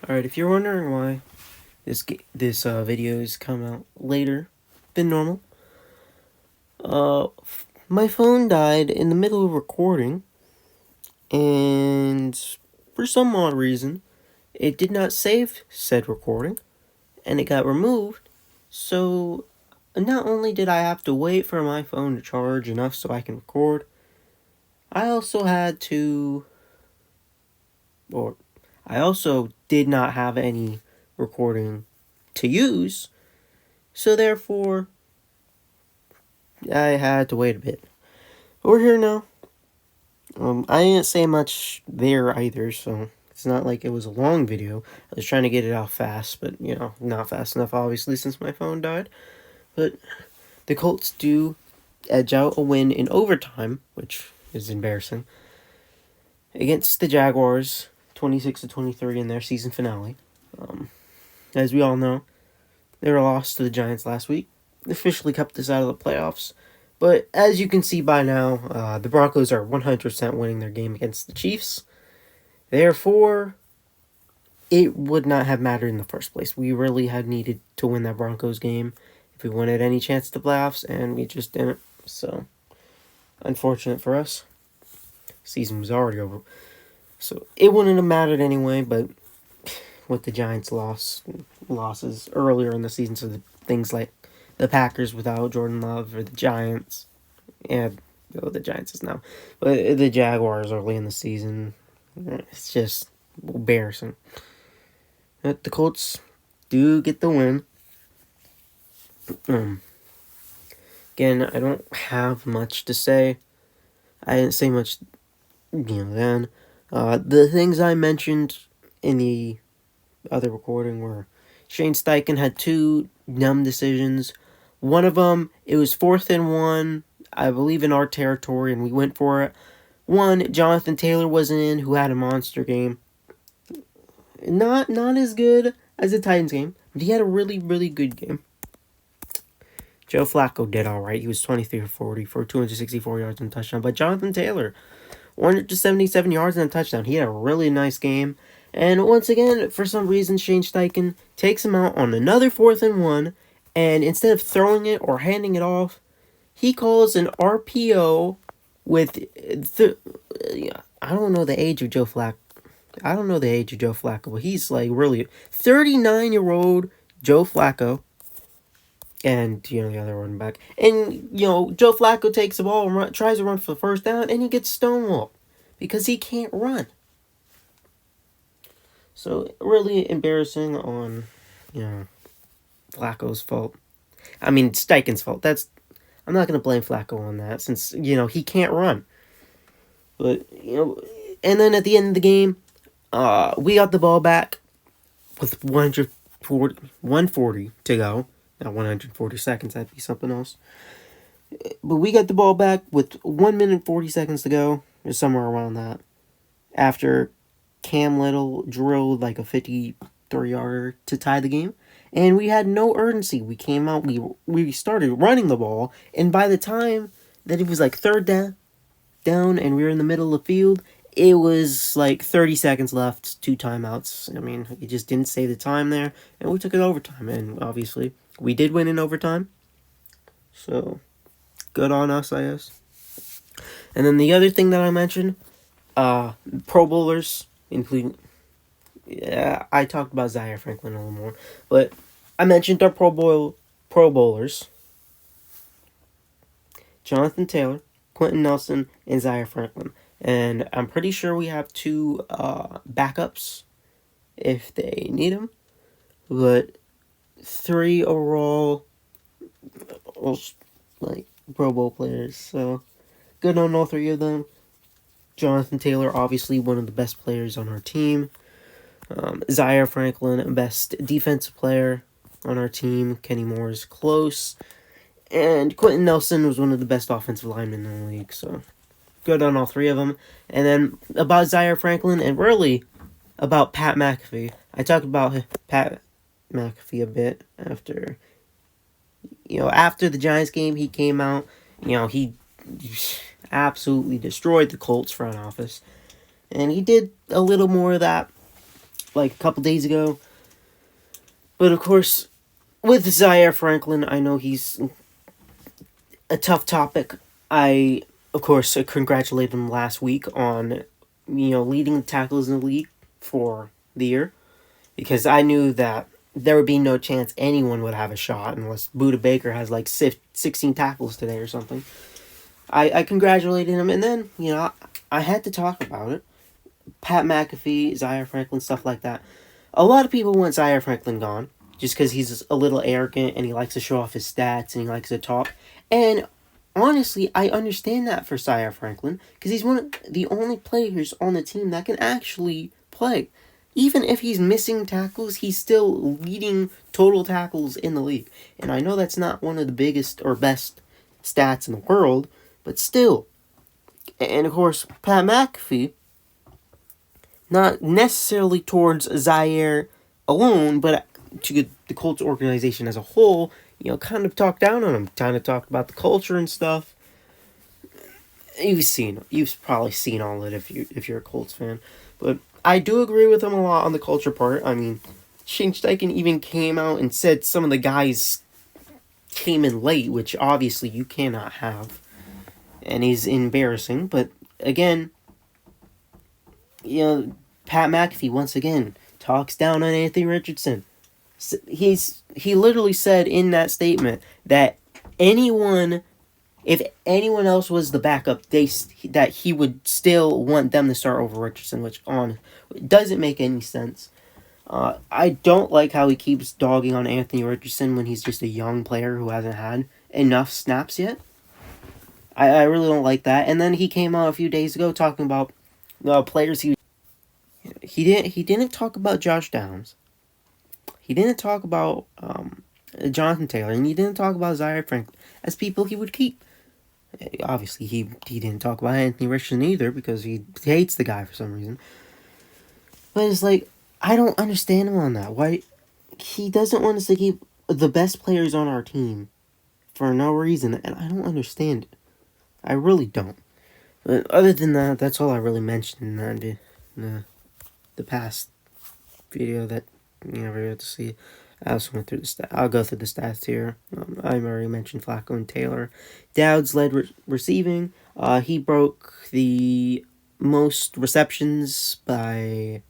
Alright, if you're wondering why this videos come out later than normal, my phone died in the middle of recording, and for some odd reason, it did not save said recording, and it got removed. So not only did I have to wait for my phone to charge enough so I can record, I also had to, or I also did not have any recording to use, so therefore I had to wait a bit. But we're here now. I didn't say much there either, so it's not like it was a long video. I was trying to get it out fast, but, not fast enough, obviously, since my phone died. But the Colts do edge out a win in overtime, which is embarrassing, against the Jaguars, 26-23 in their season finale. As we all know, they were lost to the Giants last week. Officially kept us out of the playoffs. But as you can see by now, the Broncos are 100% winning their game against the Chiefs. Therefore, it would not have mattered in the first place. We really had needed to win that Broncos game if we wanted any chance at the playoffs, and we just didn't. So, unfortunate for us. Season was already over. So, it wouldn't have mattered anyway, but with the Giants' losses earlier in the season, so things like the Packers without Jordan Love, or the Giants, and the Giants is now, but the Jaguars early in the season, it's just embarrassing. But the Colts do get the win. Again, I don't have much to say. I didn't say much, then. The things I mentioned in the other recording were Shane Steichen had two dumb decisions. One of them, it was 4th and 1, I believe in our territory, and we went for it. One, Jonathan Taylor wasn't in, who had a monster game. Not as good as the Titans game, but he had a really, really good game. Joe Flacco did all right. He was 23 for 40 for 264 yards and a touchdown. But Jonathan Taylor, 177 yards and a touchdown. He had a really nice game. And once again, for some reason, Shane Steichen takes him out on another 4th and 1. And instead of throwing it or handing it off, he calls an RPO with... I don't know the age of Joe Flacco. But he's like really 39-year-old Joe Flacco. And, the other running back. And, Joe Flacco takes the ball and tries to run for the first down, and he gets stonewalled because he can't run. So, really embarrassing on, Flacco's fault. I mean, Steichen's fault. I'm not going to blame Flacco on that since, he can't run. But, and then at the end of the game, we got the ball back with 140 to go. Not 140 seconds, that'd be something else. But we got the ball back with 1 minute 40 seconds to go, or somewhere around that. After Cam Little drilled like a 53-yarder to tie the game. And we had no urgency. We came out, we started running the ball, and by the time that it was like 3rd down and we were in the middle of the field, it was like 30 seconds left, 2 timeouts. I mean, it just didn't say the time there, and we took it overtime, and obviously we did win in overtime. So, good on us, I guess. And then the other thing that I mentioned, Pro Bowlers, including... Yeah, I talked about Zaire Franklin a little more. But I mentioned our Pro Bowlers. Jonathan Taylor, Quentin Nelson, and Zaire Franklin. And I'm pretty sure we have 2 backups if they need them. But 3 overall, Pro Bowl players. So, good on all 3 of them. Jonathan Taylor, obviously one of the best players on our team. Zaire Franklin, best defensive player on our team. Kenny Moore is close. And Quentin Nelson was one of the best offensive linemen in the league. So, good on all 3 of them. And then about Zaire Franklin, and really about Pat McAfee. I talked about Pat McAfee a bit after the Giants game. He came out, he absolutely destroyed the Colts front office. And he did a little more of that like a couple days ago. But of course, with Zaire Franklin, I know he's a tough topic. I, of course, congratulated him last week on, leading the tackles in the league for the year. Because I knew that there would be no chance anyone would have a shot unless Buda Baker has like 16 tackles today or something. I congratulated him, and then, I had to talk about it. Pat McAfee, Zaire Franklin, stuff like that. A lot of people want Zaire Franklin gone just because he's a little arrogant and he likes to show off his stats and he likes to talk. And honestly, I understand that for Zaire Franklin because he's one of the only players on the team that can actually play. Even if he's missing tackles, he's still leading total tackles in the league. And I know that's not one of the biggest or best stats in the world, but still. And of course, Pat McAfee, not necessarily towards Zaire alone, but to the Colts organization as a whole, kind of talked down on him, kind of talked about the culture and stuff. You've probably seen all of it if you're a Colts fan, but I do agree with him a lot on the culture part. I mean, Shane Steichen even came out and said some of the guys came in late, which obviously you cannot have, and is embarrassing. But again, Pat McAfee once again talks down on Anthony Richardson. He literally said in that statement that if anyone else was the backup, that he would still want them to start over Richardson, which doesn't make any sense. I don't like how he keeps dogging on Anthony Richardson when he's just a young player who hasn't had enough snaps yet. I really don't like that. And then he came out a few days ago talking about players he didn't talk about Josh Downs. He didn't talk about Jonathan Taylor, and he didn't talk about Zaire Franklin as people he would keep. Obviously, he didn't talk about Anthony Richardson either because he hates the guy for some reason. But it's like, I don't understand him on that. Why he doesn't want us to keep the best players on our team for no reason, and I don't understand it. I really don't. But other than that, that's all I really mentioned in the past video that you never got to see. I also went through the stats. I'll go through the stats here. I already mentioned Flacco and Taylor. Dowds led receiving. He broke the most receptions by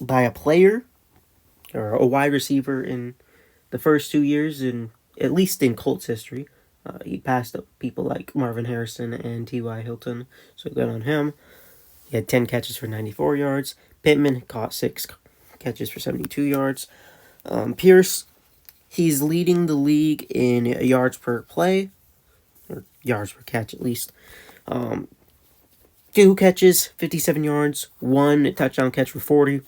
a player or a wide receiver in the first 2 years, at least in Colts history. He passed up people like Marvin Harrison and T.Y. Hilton, so good on him. He had 10 catches for 94 yards. Pittman caught 6 catches for 72 yards. Pierce, he's leading the league in yards per play, or yards per catch at least. 2 catches, 57 yards, 1 touchdown catch for 40,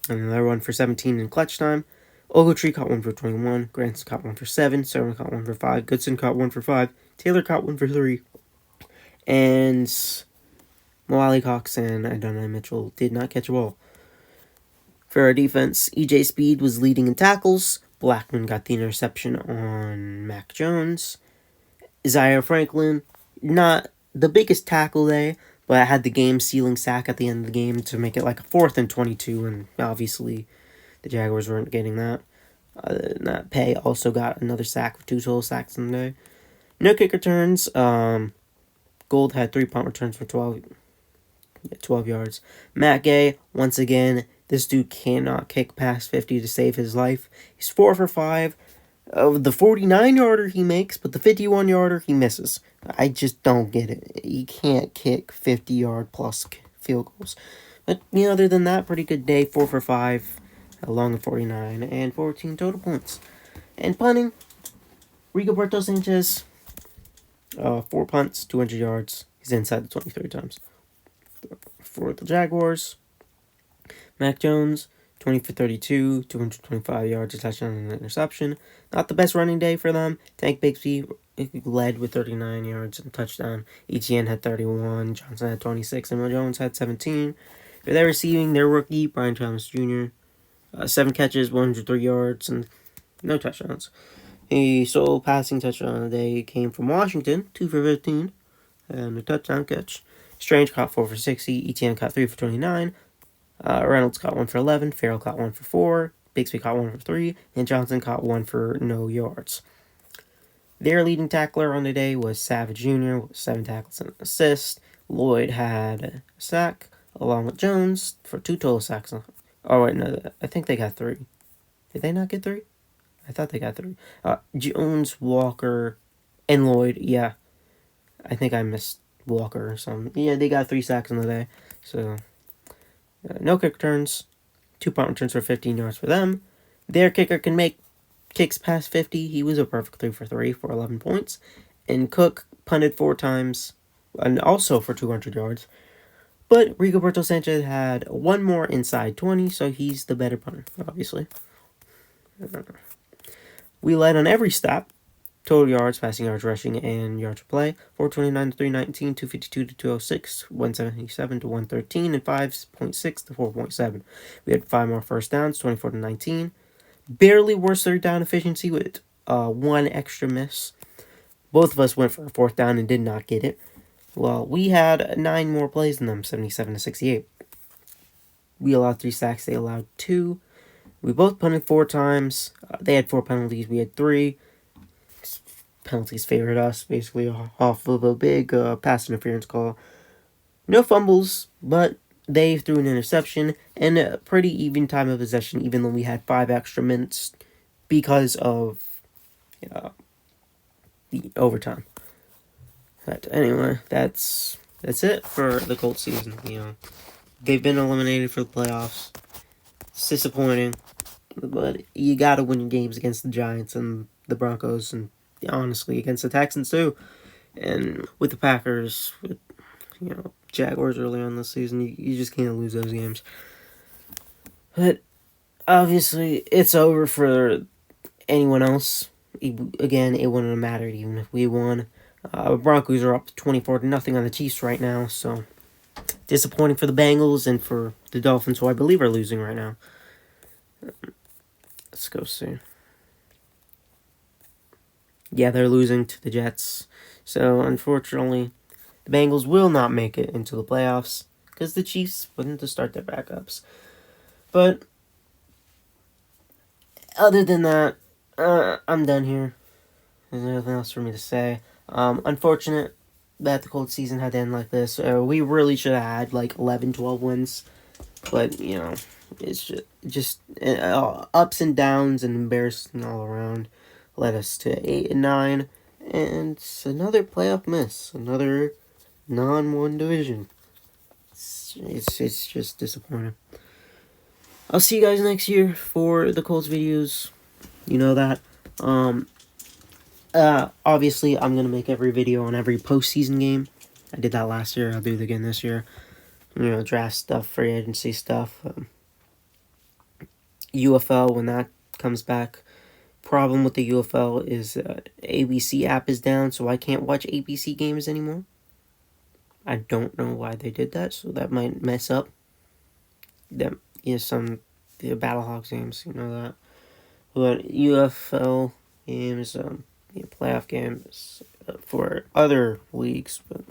and another one for 17 in clutch time. Ogletree caught 1 for 21, Granson caught 1 for 7, Sermon caught 1 for 5, Goodson caught 1 for 5, Taylor caught 1 for 3, and Mo Cox and Adonai Mitchell did not catch a ball. For our defense, EJ Speed was leading in tackles. Blackman got the interception on Mac Jones. Zaire Franklin, not the biggest tackle day, but I had the game-sealing sack at the end of the game to make it like a 4th and 22, and obviously the Jaguars weren't getting that. That Pay also got another sack with 2 total sacks in the day. No kick returns. Gold had 3 punt returns for 12 yards. Matt Gay, once again, this dude cannot kick past 50 to save his life. He's 4 for 5. The 49-yarder he makes, but the 51-yarder he misses. I just don't get it. He can't kick 50-yard plus field goals. But, other than that, pretty good day. 4 for 5, along with 49, and 14 total points. And punting, Rigoberto Sanchez, 4 punts, 200 yards. He's inside the 23 times. For the Jaguars, Mac Jones, 20 for 32, 225 yards, a touchdown and an interception. Not the best running day for them. Tank Bigsby led with 39 yards and a touchdown. Etienne had 31, Johnson had 26, and Jones had 17. For their receiving, their rookie, Brian Thomas Jr., 7 catches, 103 yards, and no touchdowns. A sole passing touchdown of the day came from Washington, 2 for 15, and a touchdown catch. Strange caught 4 for 60, Etienne caught 3 for 29, Reynolds caught 1 for 11, Farrell caught 1 for 4, Bixby caught 1 for 3, and Johnson caught 1 for no yards. Their leading tackler on the day was Savage Jr. with 7 tackles and an assist. Lloyd had a sack, along with Jones, for 2 total sacks. Oh, wait, no, I think they got 3. Did they not get 3? I thought they got 3. Jones, Walker, and Lloyd, yeah. I think I missed Walker or something. Yeah, they got 3 sacks on the day. So, no kick returns. 2 punt returns for 15 yards for them. Their kicker can make kicks past 50. He was a perfect 3 for 3 for 11 points. And Cook punted 4 times, and also for 200 yards. But Rigoberto Sanchez had 1 more inside 20, so he's the better punter, obviously. We led on every stat. Total yards, passing yards, rushing, and yards per play. 429 to 319, 252 to 206, 177 to 113, and 5.6 to 4.7. We had 5 more first downs, 24 to 19. Barely worse third down efficiency with 1 extra miss. Both of us went for a 4th down and did not get it. Well, we had 9 more plays than them, 77 to 68. We allowed 3 sacks, they allowed 2. We both punted 4 times. They had 4 penalties, we had 3. Penalties favored us, basically, off of a big pass interference call. No fumbles, but they threw an interception, and a pretty even time of possession, even though we had 5 extra minutes because of the overtime. But anyway, that's it for the Colts season. They've been eliminated for the playoffs. It's disappointing, but you gotta win your games against the Giants and the Broncos, and honestly against the Texans too. And with the Packers, with Jaguars early on this season, you just can't lose those games. But obviously, it's over for anyone else. Again, it wouldn't have mattered even if we won. Broncos are up 24 to nothing on the Chiefs right now, so disappointing for the Bengals and for the Dolphins, who I believe are losing right now. Let's go see. Yeah, they're losing to the Jets. So, unfortunately, the Bengals will not make it into the playoffs because the Chiefs wouldn't to start their backups. But other than that, I'm done here. There's nothing else for me to say. Unfortunate that the Colts season had to end like this. We really should have had like 11, 12 wins. But, it's just ups and downs and embarrassing all around. Led us to 8 and 9. And it's another playoff miss. Another non-one division. It's just disappointing. I'll see you guys next year for the Colts videos. You know that. Obviously, I'm going to make every video on every postseason game. I did that last year. I'll do it again this year. Draft stuff, free agency stuff. UFL, when that comes back. Problem with the UFL is ABC app is down, so I can't watch ABC games anymore. I don't know why they did that, so that might mess up them. Some the Battlehawks games, that. But UFL games, playoff games for other leagues. But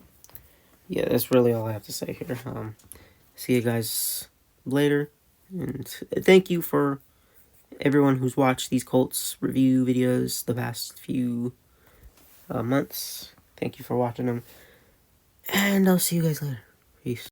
yeah, that's really all I have to say here. See you guys later, and thank you for everyone who's watched these Colts review videos the past few months. Thank you for watching them, and I'll see you guys later. Peace.